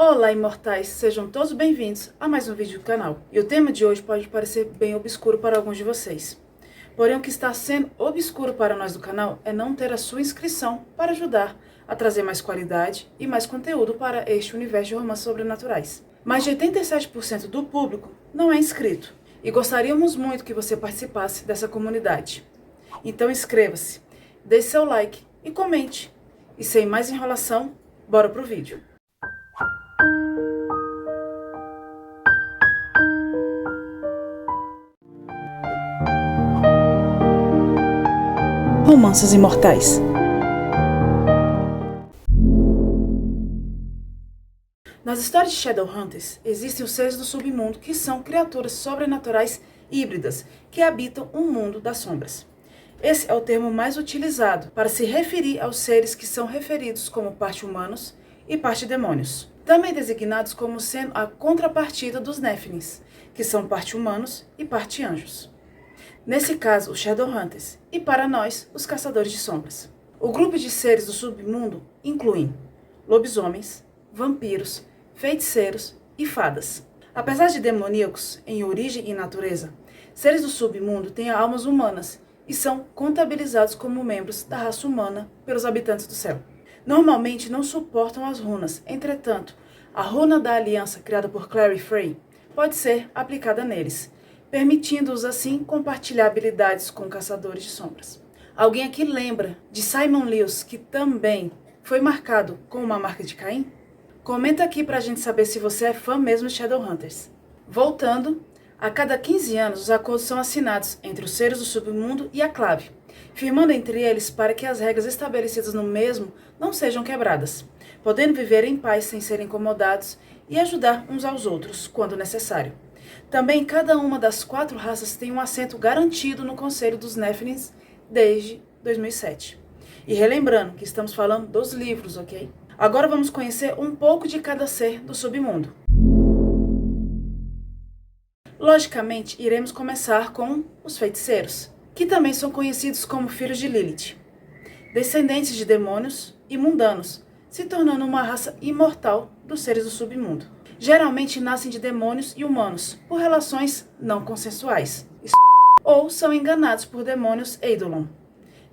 Olá, imortais! Sejam todos bem-vindos a mais um vídeo do canal. E o tema de hoje pode parecer bem obscuro para alguns de vocês. Porém, o que está sendo obscuro para nós do canal é não ter a sua inscrição para ajudar a trazer mais qualidade e mais conteúdo para este universo de romances sobrenaturais. Mais de 87% do público não é inscrito e gostaríamos muito que você participasse dessa comunidade. Então inscreva-se, deixe seu like e comente. E sem mais enrolação, bora pro vídeo. Romances imortais. Nas histórias de Shadowhunters, existem os seres do submundo que são criaturas sobrenaturais híbridas que habitam um mundo das sombras. Esse é o termo mais utilizado para se referir aos seres que são referidos como parte humanos e parte demônios, também designados como sendo a contrapartida dos Néfilins, que são parte humanos e parte anjos. Nesse caso, os Shadowhunters, e para nós, os Caçadores de Sombras. O grupo de seres do submundo incluem lobisomens, vampiros, feiticeiros e fadas. Apesar de demoníacos em origem e natureza, seres do submundo têm almas humanas e são contabilizados como membros da raça humana pelos habitantes do céu. Normalmente não suportam as runas, entretanto, a runa da aliança criada por Clary Frey pode ser aplicada neles, permitindo-os assim compartilhar habilidades com caçadores de sombras. Alguém aqui lembra de Simon Lewis, que também foi marcado com uma marca de Caim? Comenta aqui pra gente saber se você é fã mesmo de Shadowhunters. Voltando, a cada 15 anos os acordos são assinados entre os seres do submundo e a Clave, firmando entre eles para que as regras estabelecidas no mesmo não sejam quebradas, podendo viver em paz sem serem incomodados e ajudar uns aos outros quando necessário. Também cada uma das 4 raças tem um assento garantido no Conselho dos Néfilins desde 2007. E relembrando que estamos falando dos livros, ok? Agora vamos conhecer um pouco de cada ser do submundo. Logicamente, iremos começar com os feiticeiros, que também são conhecidos como filhos de Lilith, descendentes de demônios e mundanos, se tornando uma raça imortal dos seres do submundo. Geralmente nascem de demônios e humanos por relações não consensuais, ou são enganados por demônios Eidolon,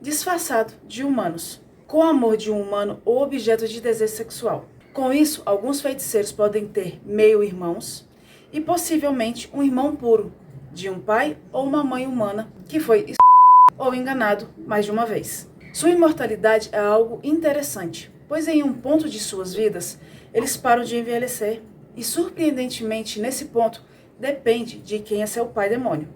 disfarçado de humanos, com o amor de um humano ou objeto de desejo sexual. Com isso, alguns feiticeiros podem ter meio-irmãos e possivelmente um irmão puro, de um pai ou uma mãe humana que foi ou enganado mais de uma vez. Sua imortalidade é algo interessante, pois em um ponto de suas vidas, eles param de envelhecer e, surpreendentemente, nesse ponto, depende de quem é seu pai demônio.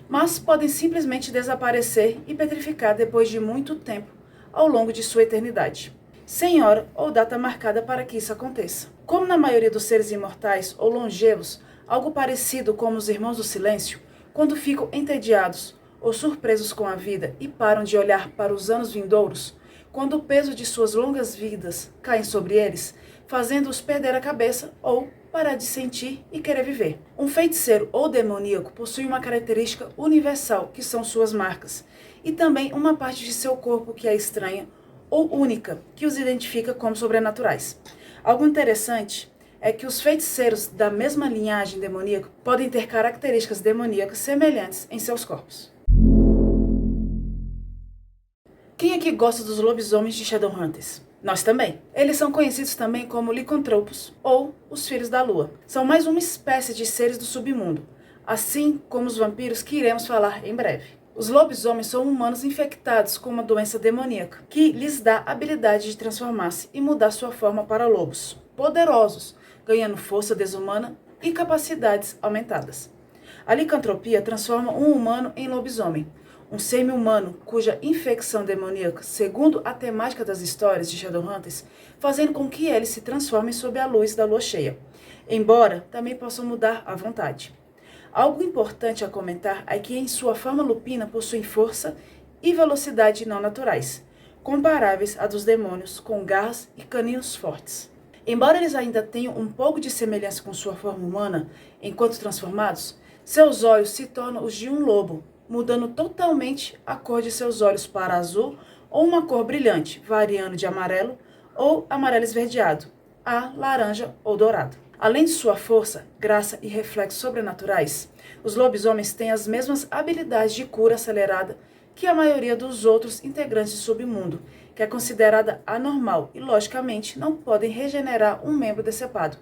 Mas podem simplesmente desaparecer e petrificar depois de muito tempo, ao longo de sua eternidade, sem hora ou data marcada para que isso aconteça. Como na maioria dos seres imortais ou longevos, algo parecido como os Irmãos do Silêncio, quando ficam entediados ou surpresos com a vida e param de olhar para os anos vindouros, quando o peso de suas longas vidas cai sobre eles, fazendo-os perder a cabeça ou parar de sentir e querer viver. Um feiticeiro ou demoníaco possui uma característica universal, que são suas marcas, e também uma parte de seu corpo que é estranha ou única, que os identifica como sobrenaturais. Algo interessante é que os feiticeiros da mesma linhagem demoníaca podem ter características demoníacas semelhantes em seus corpos. Quem aqui gosta dos lobisomens de Shadowhunters? Nós também. Eles são conhecidos também como licantropos ou os Filhos da Lua. São mais uma espécie de seres do submundo, assim como os vampiros que iremos falar em breve. Os lobisomens são humanos infectados com uma doença demoníaca, que lhes dá a habilidade de transformar-se e mudar sua forma para lobos poderosos, ganhando força desumana e capacidades aumentadas. A licantropia transforma um humano em lobisomem, um semi-humano cuja infecção demoníaca, segundo a temática das histórias de Shadowhunters, fazendo com que eles se transformem sob a luz da lua cheia, embora também possam mudar à vontade. Algo importante a comentar é que em sua forma lupina possuem força e velocidade não naturais, comparáveis à dos demônios, com garras e caninos fortes. Embora eles ainda tenham um pouco de semelhança com sua forma humana, enquanto transformados, seus olhos se tornam os de um lobo, mudando totalmente a cor de seus olhos para azul ou uma cor brilhante, variando de amarelo ou amarelo esverdeado, a laranja ou dourado. Além de sua força, graça e reflexos sobrenaturais, os lobisomens têm as mesmas habilidades de cura acelerada que a maioria dos outros integrantes do submundo, que é considerada anormal e, logicamente, não podem regenerar um membro decepado,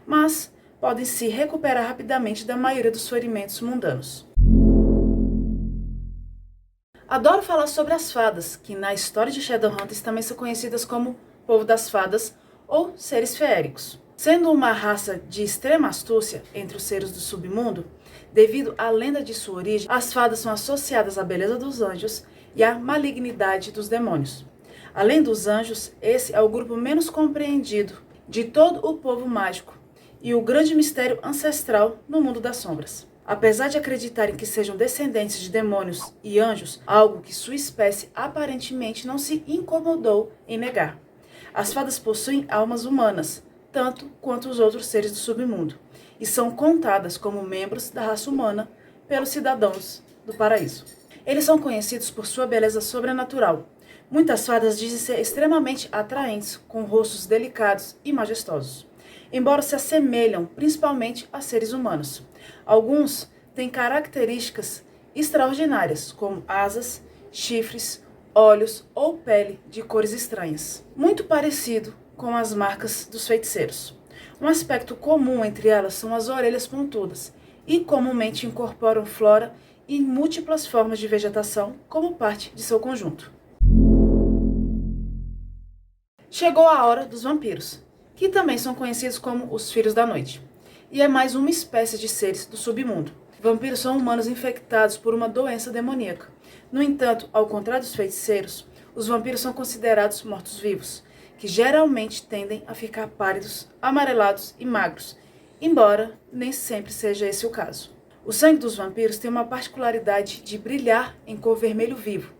mas podem se recuperar rapidamente da maioria dos ferimentos mundanos. Adoro falar sobre as fadas, que na história de Shadowhunters também são conhecidas como povo das fadas ou seres feéricos. Sendo uma raça de extrema astúcia entre os seres do submundo, devido à lenda de sua origem, as fadas são associadas à beleza dos anjos e à malignidade dos demônios. Além dos anjos, esse é o grupo menos compreendido de todo o povo mágico e o grande mistério ancestral no mundo das sombras. Apesar de acreditarem que sejam descendentes de demônios e anjos, algo que sua espécie aparentemente não se incomodou em negar. As fadas possuem almas humanas, tanto quanto os outros seres do submundo, e são contadas como membros da raça humana pelos cidadãos do paraíso. Eles são conhecidos por sua beleza sobrenatural. Muitas fadas dizem ser extremamente atraentes, com rostos delicados e majestosos, embora se assemelham principalmente a seres humanos. Alguns têm características extraordinárias, como asas, chifres, olhos ou pele de cores estranhas, muito parecido com as marcas dos feiticeiros. Um aspecto comum entre elas são as orelhas pontudas, e comumente incorporam flora e múltiplas formas de vegetação como parte de seu conjunto. Chegou a hora dos vampiros, que também são conhecidos como os Filhos da Noite, e é mais uma espécie de seres do submundo. Vampiros são humanos infectados por uma doença demoníaca. No entanto, ao contrário dos feiticeiros, os vampiros são considerados mortos-vivos, que geralmente tendem a ficar pálidos, amarelados e magros, embora nem sempre seja esse o caso. O sangue dos vampiros tem uma particularidade de brilhar em cor vermelho vivo,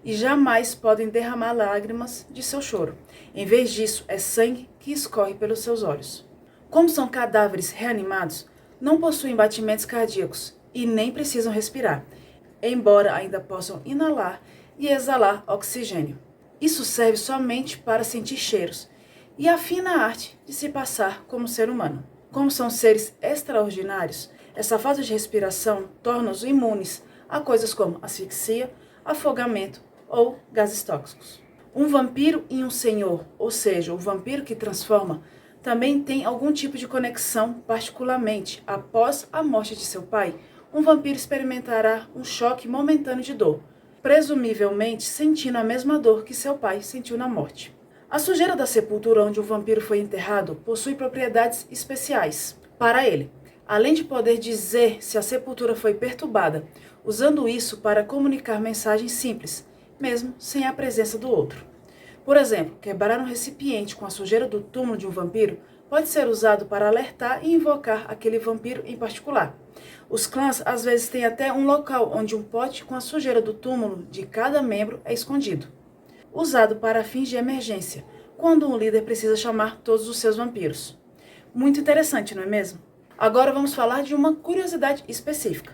e jamais podem derramar lágrimas de seu choro. Em vez disso, é sangue que escorre pelos seus olhos. Como são cadáveres reanimados, não possuem batimentos cardíacos e nem precisam respirar, embora ainda possam inalar e exalar oxigênio. Isso serve somente para sentir cheiros e a fina arte de se passar como ser humano. Como são seres extraordinários, essa falta de respiração torna-os imunes a coisas como asfixia, afogamento ou gases tóxicos. Um vampiro e um senhor, ou seja, o vampiro que transforma, também tem algum tipo de conexão, particularmente após a morte de seu pai. Um vampiro experimentará um choque momentâneo de dor, presumivelmente sentindo a mesma dor que seu pai sentiu na morte. A sujeira da sepultura onde o vampiro foi enterrado possui propriedades especiais para ele, além de poder dizer se a sepultura foi perturbada, usando isso para comunicar mensagens simples, mesmo sem a presença do outro. Por exemplo, quebrar um recipiente com a sujeira do túmulo de um vampiro pode ser usado para alertar e invocar aquele vampiro em particular. Os clãs às vezes têm até um local onde um pote com a sujeira do túmulo de cada membro é escondido, usado para fins de emergência, quando um líder precisa chamar todos os seus vampiros. Muito interessante, não é mesmo? Agora vamos falar de uma curiosidade específica.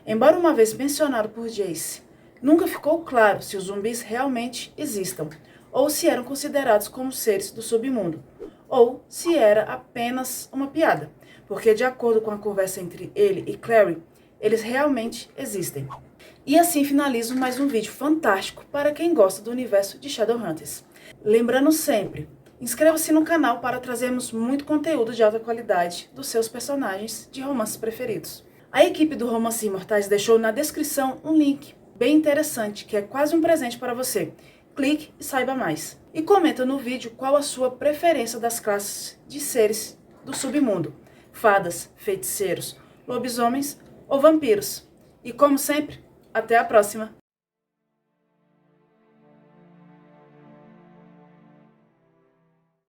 Embora uma vez mencionado por Jace, nunca ficou claro se os zumbis realmente existam, ou se eram considerados como seres do submundo, ou se era apenas uma piada, porque de acordo com a conversa entre ele e Clary, eles realmente existem. E assim finalizo mais um vídeo fantástico para quem gosta do universo de Shadowhunters. Lembrando sempre, inscreva-se no canal para trazermos muito conteúdo de alta qualidade dos seus personagens de romances preferidos. A equipe do Romances Imortais deixou na descrição um link bem interessante, que é quase um presente para você. Clique e saiba mais. E comenta no vídeo qual a sua preferência das classes de seres do submundo. Fadas, feiticeiros, lobisomens ou vampiros. E como sempre, até a próxima!